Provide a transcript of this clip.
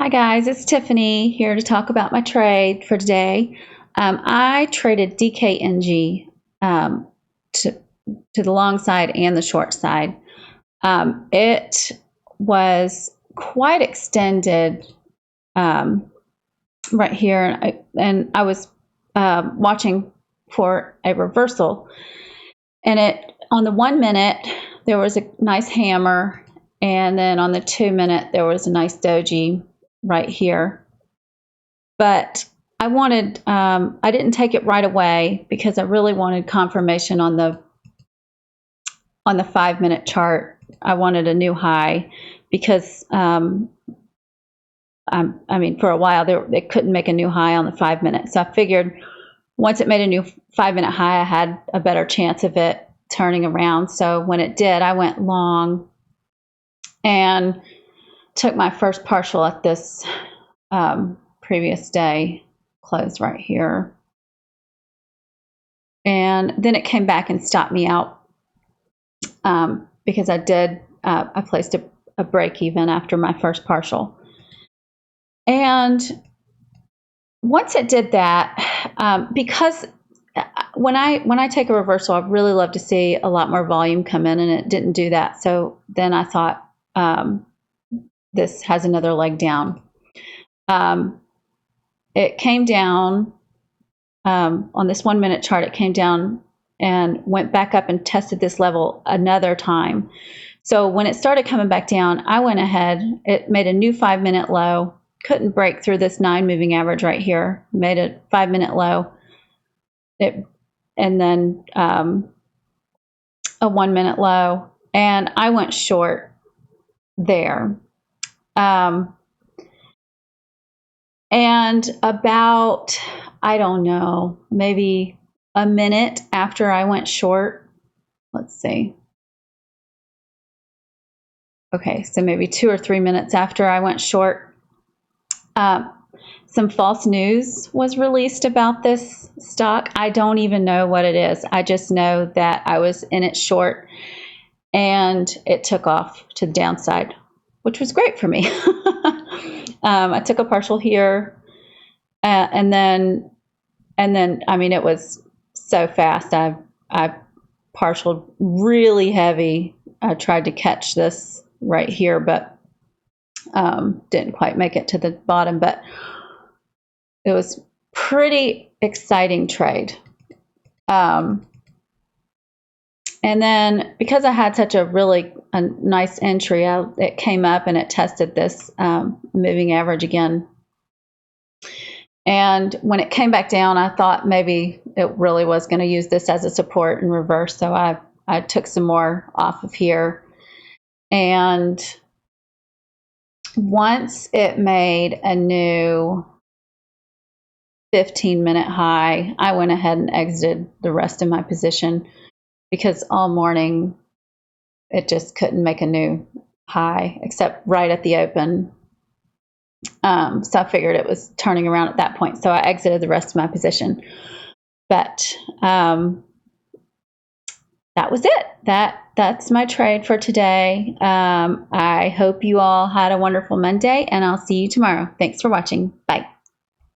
Hi guys, it's Tiffany here to talk about my trade for today. I traded DKNG to the long side and the short side. It was quite extended right here, and I was watching for a reversal. And on the 1 minute there was a nice hammer, and then on the 2 minute there was a nice doji right here. But I didn't take it right away because I really wanted confirmation on the 5 minute chart. I wanted a new high because for a while they couldn't make a new high on the 5 minute. So I figured once it made a new 5 minute high, I had a better chance of it turning around. So when it did, I went long and took my first partial at this previous day close right here. And then it came back and stopped me out because I placed a break even after my first partial. And once it did that, because when I take a reversal, I really love to see a lot more volume come in, and it didn't do that. So then I thought, this has another leg down. It came down on this 1 minute chart. It came down and went back up and tested this level another time. So when it started coming back down, I went ahead. It made a new 5 minute low. Couldn't break through this 9 moving average right here. Made a 5 minute low. And then a 1 minute low, and I went short there. And about, I don't know, maybe a minute after I went short, let's see. Okay, so maybe 2 or 3 minutes after I went short, some false news was released about this stock. I don't even know what it is. I just know that I was in it short, and it took off to the downside, which was great for me. I took a partial here, and then it was so fast. I partialed really heavy. I tried to catch this right here, but didn't quite make it to the bottom. But it was pretty exciting trade. And then because I had such a nice entry, it came up and it tested this moving average again. And when it came back down, I thought maybe it really was going to use this as a support and reverse. So I took some more off of here. And once it made a new 15-minute high, I went ahead and exited the rest of my position, because all morning it just couldn't make a new high except right at the open. So I figured it was turning around at that point. So I exited the rest of my position. But that was it. That's my trade for today. I hope you all had a wonderful Monday, and I'll see you tomorrow. Thanks for watching. Bye.